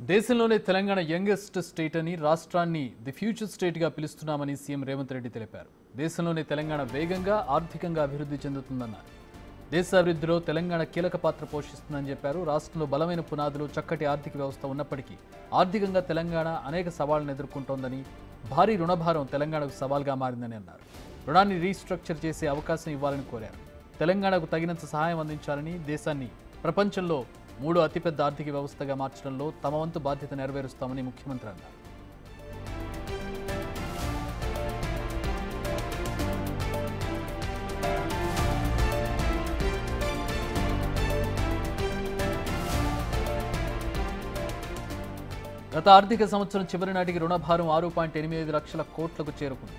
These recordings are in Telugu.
దేశంలోనే తెలంగాణ యంగెస్ట్ స్టేట్ అని రాష్ట్రాన్ని ది ఫ్యూచర్ స్టేట్గా పిలుస్తున్నామని సీఎం రేవంత్ రెడ్డి తెలిపారు. దేశంలోనే తెలంగాణ వేగంగా ఆర్థికంగా అభివృద్ధి చెందుతుందన్నారు. దేశ అభివృద్ధిలో తెలంగాణ కీలక పాత్ర పోషిస్తుందని చెప్పారు. రాష్ట్రంలో బలమైన పునాదులు, చక్కటి ఆర్థిక వ్యవస్థ ఉన్నప్పటికీ ఆర్థికంగా తెలంగాణ అనేక సవాళ్లను ఎదుర్కొంటోందని, భారీ రుణభారం తెలంగాణకు సవాల్గా మారిందని అన్నారు. రుణాన్ని రీస్ట్రక్చర్ చేసే అవకాశం ఇవ్వాలని కోరారు. తెలంగాణకు తగినంత సహాయం అందించాలని, దేశాన్ని ప్రపంచంలో 3వ అతిపెద్ద ఆర్థిక వ్యవస్థగా మార్చడంలో తమ వంతు బాధ్యత నెరవేరుస్తామని ముఖ్యమంత్రి అన్నారు. గత ఆర్థిక సంవత్సరం చివరి నాటికి రుణభారం 6.85 లక్షల కోట్లకు చేరుకుంది.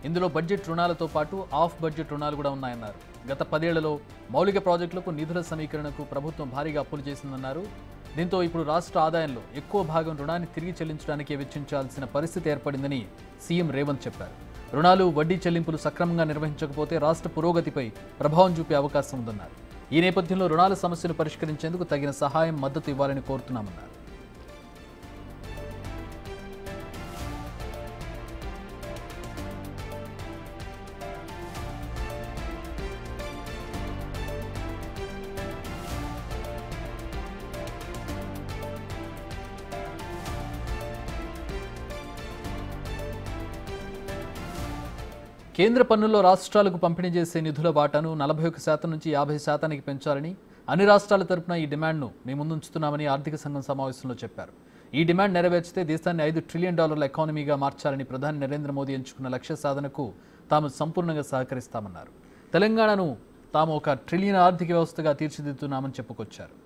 ఇందులో బడ్జెట్ రుణాలతో పాటు ఆఫ్ బడ్జెట్ రుణాలు కూడా ఉన్నాయన్నారు. గత 10 ఏళ్లలో మౌలిక ప్రాజెక్టులకు నిధుల సమీకరణకు ప్రభుత్వం భారీగా అప్పులు చేసిందన్నారు. దీంతో ఇప్పుడు రాష్ట్ర ఆదాయంలో ఎక్కువ భాగం రుణాన్ని తిరిగి చెల్లించడానికే వెచ్చించాల్సిన పరిస్థితి ఏర్పడిందని సీఎం రేవంత్ చెప్పారు. రుణాలు, వడ్డీ చెల్లింపులు సక్రమంగా నిర్వహించకపోతే రాష్ట్ర పురోగతిపై ప్రభావం చూపే అవకాశం ఉందన్నారు. ఈ నేపథ్యంలో రుణాల సమస్యను పరిష్కరించేందుకు తగిన సహాయం, మద్దతు ఇవ్వాలని కోరుతున్నామన్నారు. కేంద్ర పన్నుల్లో రాష్ట్రాలకు పంపిణీ చేసే నిధుల వాటాను 41% నుంచి 50%కి పెంచాలని అన్ని రాష్ట్రాల తరపున ఈ డిమాండ్ను మేము ముందుంచుతున్నామని ఆర్థిక సంఘం సమావేశంలో చెప్పారు. ఈ డిమాండ్ నెరవేర్చితే దేశాన్ని $5 ట్రిలియన్ ఎకానమీగా మార్చాలని ప్రధాని నరేంద్ర మోదీ ఎంచుకున్న లక్ష్య సాధనకు తాము సంపూర్ణంగా సహకరిస్తామన్నారు. తెలంగాణను తాము ఒక ట్రిలియన్ ఆర్థిక వ్యవస్థగా తీర్చిదిద్దుతున్నామని చెప్పుకొచ్చారు.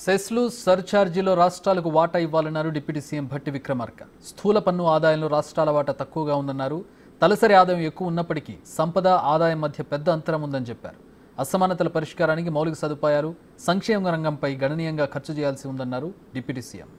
సెస్లు, సర్ఛార్జీలో రాష్ట్రాలకు వాటా ఇవ్వాలన్నారు డిప్యూటీ సీఎం భట్టి విక్రమార్క. స్థూల పన్ను ఆదాయంలో రాష్ట్రాల వాటా తక్కువగా ఉందన్నారు. తలసరి ఆదాయం ఎక్కువ ఉన్నప్పటికీ సంపద, ఆదాయం మధ్య పెద్ద అంతరం ఉందని చెప్పారు. అసమానతల పరిష్కారానికి మౌలిక సదుపాయాలు, సంక్షేమ రంగంపై గణనీయంగా ఖర్చు చేయాల్సి ఉందన్నారు డిప్యూటీ సీఎం.